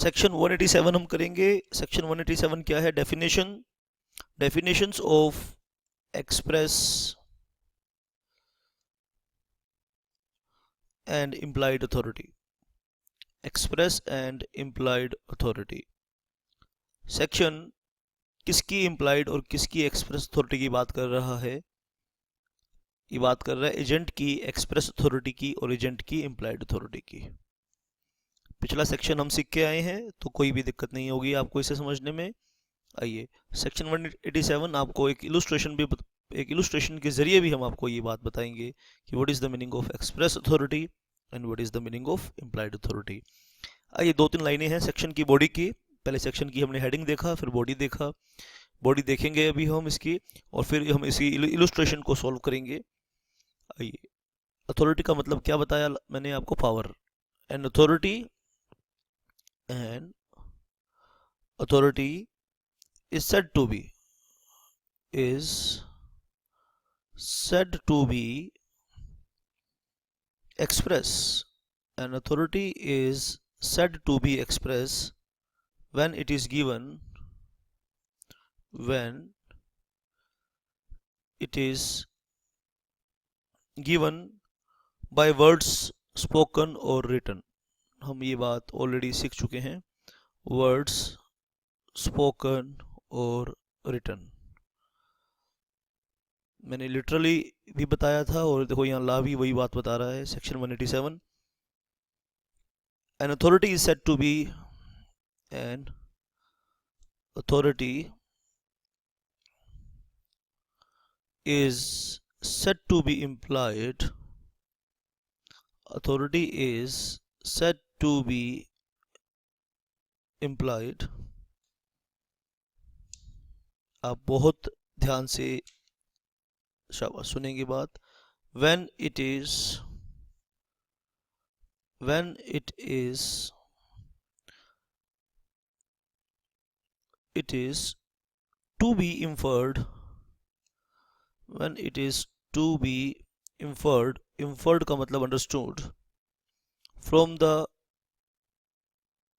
Section 187 हम करेंगे। Section 187 क्या है? Definitions of express and implied authority. Express and implied authority section किसकी इम्प्लाइड और किसकी एक्सप्रेस अथॉरिटी की बात कर रहा है? ये बात कर रहा है एजेंट की एक्सप्रेस अथॉरिटी की और एजेंट की इम्प्लाइड अथॉरिटी की। पिछला सेक्शन हम सीख के आए हैं तो कोई भी दिक्कत नहीं होगी आपको इसे समझने में। आइए, सेक्शन 187 आपको एक इलुस्ट्रेशन के जरिए भी हम आपको ये बात बताएंगे कि what is the meaning of express authority and what is the meaning of implied authority. आइए, दो तीन लाइनें हैं सेक्शन की बॉडी की। पहले सेक्शन की हमने हेडिंग देखा, फिर बॉडी देखा। बॉडी देखेंगे अभी हम इसकी, और फिर हम इसी इलुस्ट्रेशन को सॉल्व करेंगे। आइए, अथॉरिटी का मतलब क्या बताया मैंने आपको? Power. And and authority is said to be is said to be express. An authority is said to be express when it is given when it is given by words spoken or written. हम ये बात already सीख चुके हैं, words spoken और written. मैंने literally भी बताया था, और देखो यहाँ ला भी वही बात बता रहा है। Section 187, an authority is said to be an authority is said to be implied. Authority is said to be implied. आप बहुत ध्यान से शाबाश सुनेंगे बात। when it is to be inferred, when it is to be inferred का मतलब understood from the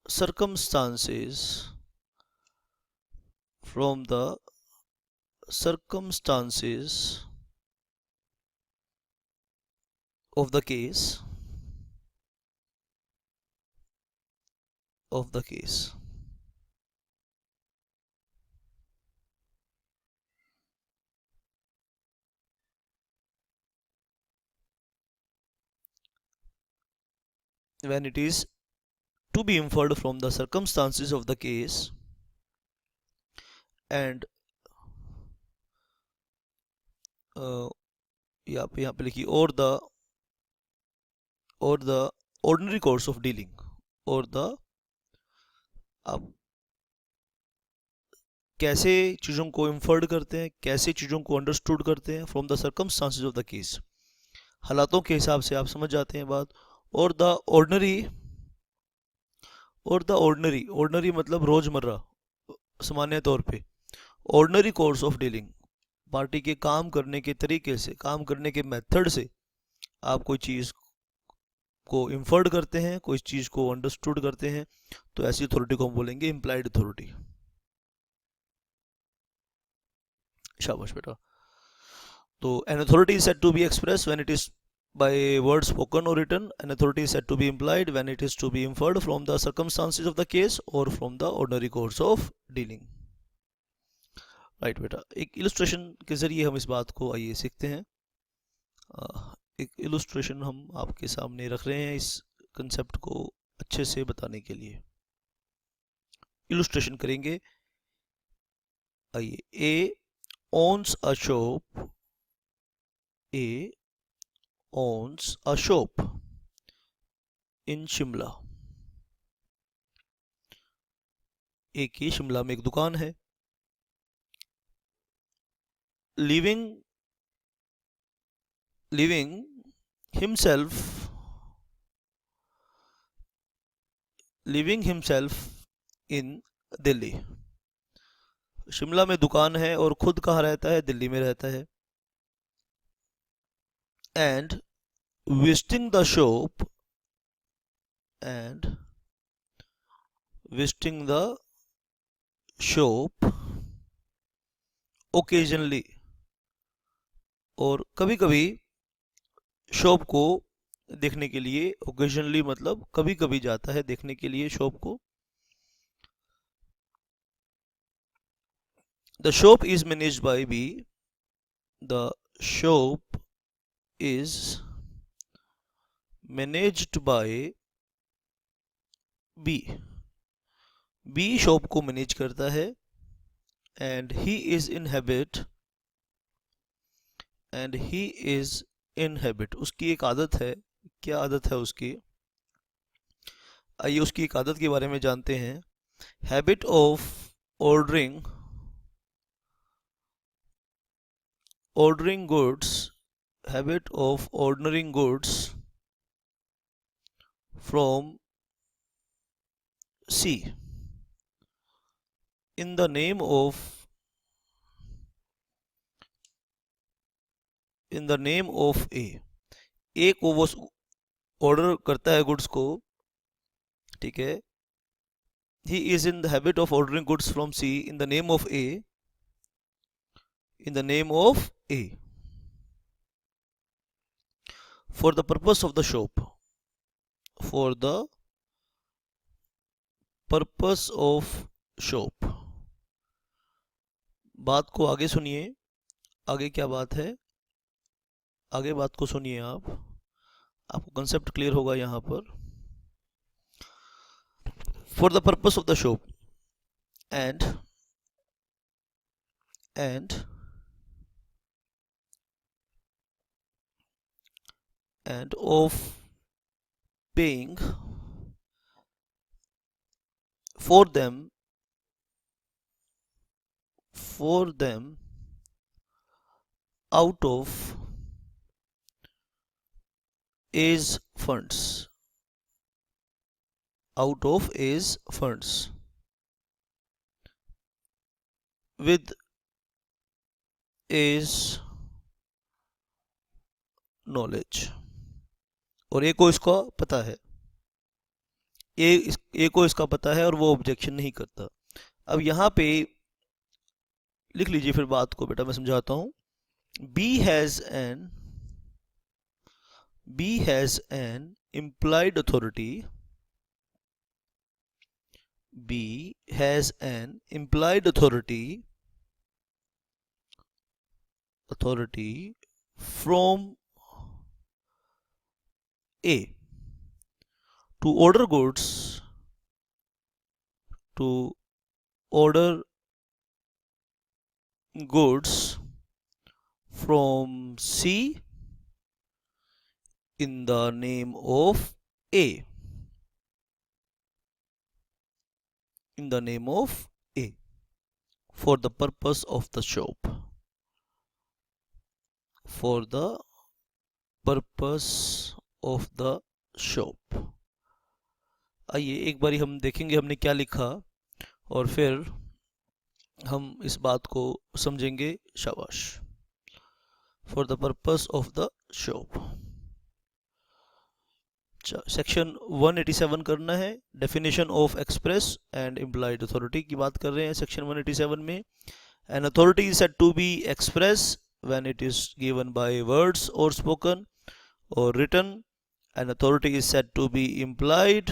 circumstances of the case when it is to be inferred from the circumstances of the case and यहाँ पे लिखिए or the ordinary course of dealing, और the आप कैसे चीज़ों को इंफर्ड करते हैं, कैसे चीज़ों को अंडरस्टूड करते हैं, from the circumstances of the case, हालातों के हिसाब से आप समझ जाते हैं बात। और द ऑर्डनरी मतलब रोजमर्रा, सामान्य तौर पे। Ordinary course of dealing, party के काम करने के तरीके से, काम करने के मेथड से आप कोई चीज़ को इंफर्ड करते हैं, कोई चीज़ को अंडरस्टूड करते हैं, तो ऐसी अथॉरिटी को हम बोलेंगे इम्प्लाइड अथॉरिटी। शाबाश बेटा। तो an authority is said to be express when it is by word spoken or written. An authority is said to be implied when it is to be inferred from the circumstances of the case or from the ordinary course of dealing. Right बेटा, एक illustration के जरिए हम इस बात को आइए सीखते हैं। एक इलस्ट्रेशन हम आपके सामने रख रहे हैं इस कंसेप्ट को अच्छे से बताने के लिए। इलस्ट्रेशन करेंगे। आइए, ए owns a shop. A owns a shop in Shimla. ए की शिमला में एक दुकान है। living himself in Delhi. Shimla में दुकान है और खुद कहाँ रहता है? दिल्ली में रहता है। and visiting the shop visiting the shop occasionally, और कभी कभी शॉप को देखने के लिए, occasionally मतलब कभी कभी जाता है देखने के लिए शॉप को। The shop is managed by B. The shop is managed by B. B shop को मैनेज करता है। and he is in habit उसकी एक आदत है। क्या आदत है उसकी? आइए उसकी एक आदत के बारे में जानते हैं। Habit of ordering goods, habit of ordering goods from C in the name of A को वो ऑर्डर करता है गुड्स को, ठीक है। He is in the habit of ordering goods from C in the name of A. For the purpose of the shop. बात को आगे सुनिए। आगे क्या बात है? आगे बात को सुनिए आपको कंसेप्ट क्लियर होगा यहाँ पर। For the purpose of the shop and of paying for them out of A's funds, with A's knowledge, और ए को इसका पता है, ए को इसका पता है और वो ऑब्जेक्शन नहीं करता। अब यहाँ पे लिख लीजिए फिर बात को, बेटा मैं समझाता हूँ। B has an implied authority. B has an implied authority from A to order goods from C in the name of A. For the purpose of the shop. आइए एक बारी हम देखेंगे हमने क्या लिखा और फिर हम इस बात को समझेंगे। शाबाश। For the purpose of the shop। Section 187 करना है। Definition of express and implied authority की बात कर रहे हैं सेक्शन 187 में। An authority is said to be express when it is given by words or spoken or written. An authority is said to be implied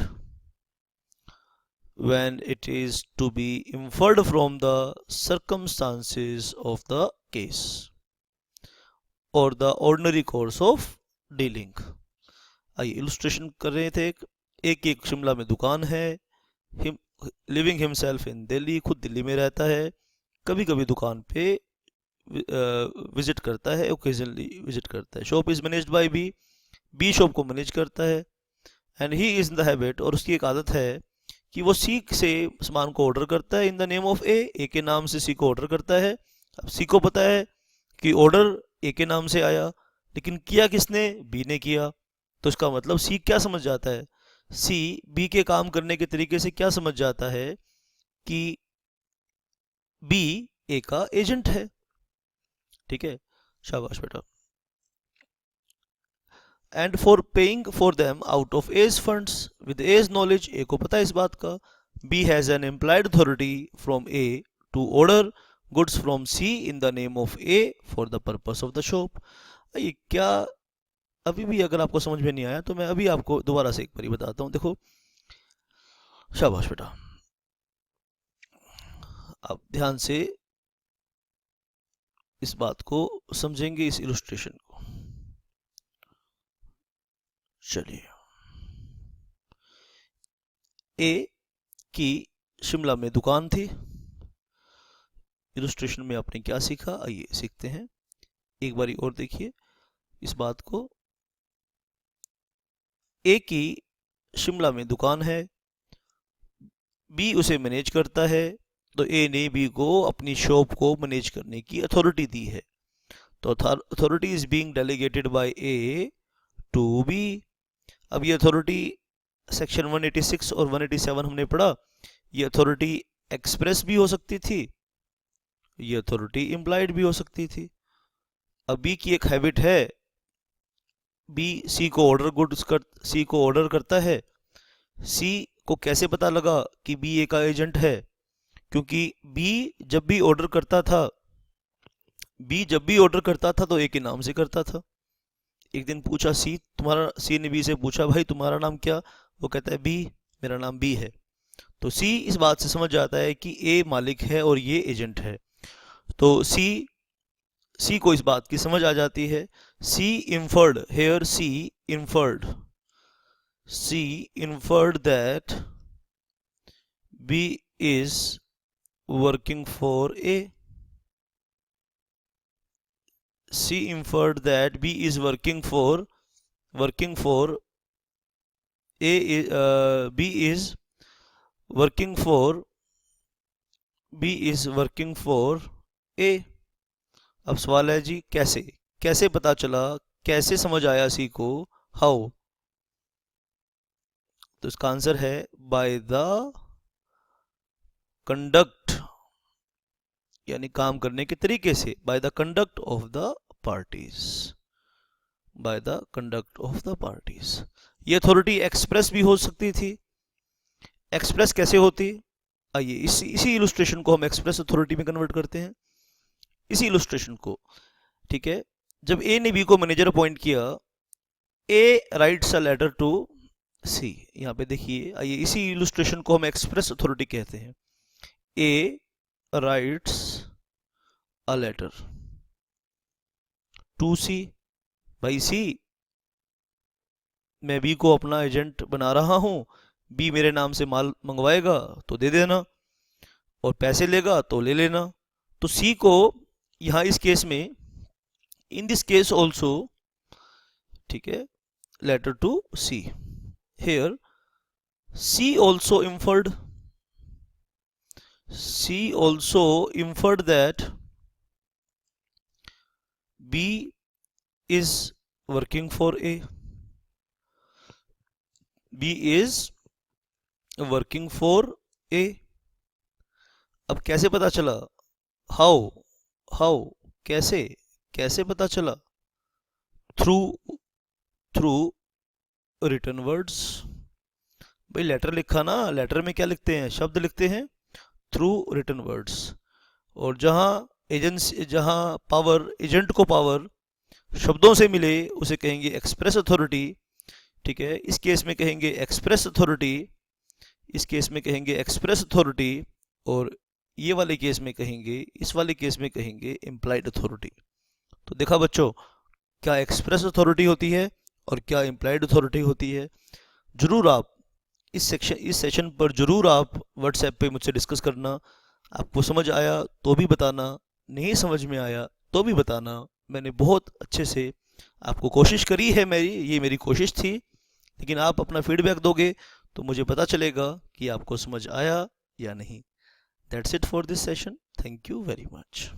when it is to be inferred from the circumstances of the case or the ordinary course of dealing. आइए illustration कर रहे थे। एक शिमला में दुकान है। Living himself in Delhi, खुद दिल्ली में रहता है, कभी कभी दुकान पे विजिट करता है, ओकेजनली विजिट करता है। Shop is managed by B, B shop को मैनेज करता है। And he is in the habit, और उसकी एक आदत है कि वो सी से सामान को ऑर्डर करता है इन द नेम ऑफ ए के नाम से सी को ऑर्डर करता है। अब सी को पता है कि ऑर्डर ए के नाम से आया, लेकिन किया किसने? बी ने किया। तो इसका मतलब सी क्या समझ जाता है? सी बी के काम करने के तरीके से क्या समझ जाता है कि बी ए का एजेंट है। ठीक है, शाबाश बेटा। And for paying for them out of A's funds with A's knowledge, A को पता है इस बात का, B has an implied authority from A to order goods from C in the name of A for the purpose of the shop. ये क्या अभी भी अगर आपको समझ में नहीं आया तो मैं अभी आपको दोबारा से एक बार बताता हूँ. देखो, शाबाश बेटा, आप ध्यान से इस बात को समझेंगे, इस इलस्ट्रेशन को. चलिए, ए की शिमला में दुकान थी. इलस्ट्रेशन में आपने क्या सीखा, आइए सीखते हैं. एक बारी और देखिए इस बात को. ए की शिमला में दुकान है, बी उसे मैनेज करता है, तो ए ने बी को अपनी शॉप को मैनेज करने की अथॉरिटी दी है. तो authority is being delegated by A to B. अब ये अथॉरिटी सेक्शन 186 और 187 हमने पढ़ा. ये अथॉरिटी एक्सप्रेस भी हो सकती थी, ये अथॉरिटी इम्प्लाइड भी हो सकती थी. अब बी की एक हैबिट है, बी सी को ऑर्डर करता है. सी को कैसे पता लगा कि बी ए का एजेंट है? क्योंकि बी जब भी ऑर्डर करता था तो ए के नाम से करता था. एक दिन पूछा सी ने बी से पूछा, भाई तुम्हारा नाम क्या? वो कहता है बी, मेरा नाम बी है. तो सी इस बात से समझ जाता है कि ए मालिक है और ये एजेंट है. तो सी को इस बात की समझ आ जाती है. सी inferred that B is working for A. C inferred that B is working for A. B is working for A. अब सवाल है जी, कैसे पता चला, कैसे समझ आया सी को, हाउ? तो इसका आंसर है बाय द कंडक्ट, यानी काम करने के तरीके से. By the conduct of the parties. ये अथॉरिटी एक्सप्रेस भी हो सकती थी. एक्सप्रेस कैसे होती? आइए इसी इलस्ट्रेशन को हम एक्सप्रेस अथॉरिटी में कन्वर्ट करते हैं. इसी इलस्ट्रेशन को, ठीक है. जब ए ने बी को मैनेजर अपॉइंट किया, ए राइट्स अ लेटर टू सी. यहाँ पे देखिए, आइए इसी इलस्ट्रेशन को हम एक्सप्रेस अथॉरिटी कहते हैं. ए राइट्स अ लेटर टू सी. भाई सी, मैं बी को अपना एजेंट बना रहा हूं, बी मेरे नाम से माल मंगवाएगा तो दे देना, और पैसे लेगा तो ले लेना. तो सी को यहाँ इस केस में, इन दिस केस ऑल्सो, ठीक है, letter to C. Here C also inferred that B is working for A. B is working for A. अब कैसे पता चला? हाउ कैसे पता चला? Through written words. भाई लेटर लिखा ना, लेटर में क्या लिखते हैं? शब्द लिखते हैं. Through written words. और जहां पावर, एजेंट को पावर शब्दों से मिले उसे कहेंगे एक्सप्रेस अथॉरिटी. ठीक है, इस केस में कहेंगे एक्सप्रेस अथॉरिटी, और ये वाले केस में कहेंगे, इस वाले केस में कहेंगे इम्प्लाइड अथॉरिटी. तो देखा बच्चों, क्या एक्सप्रेस अथॉरिटी होती है और क्या इम्प्लाइड अथॉरिटी होती है. जरूर आप इस सेशन पर जरूर आप व्हाट्सएप पे मुझसे डिस्कस करना. आपको समझ आया तो भी बताना, नहीं समझ में आया तो भी बताना. मैंने बहुत अच्छे से आपको कोशिश करी है, ये मेरी कोशिश थी. लेकिन आप अपना फीडबैक दोगे तो मुझे पता चलेगा कि आपको समझ आया या नहीं. That's it for this session. Thank you very much.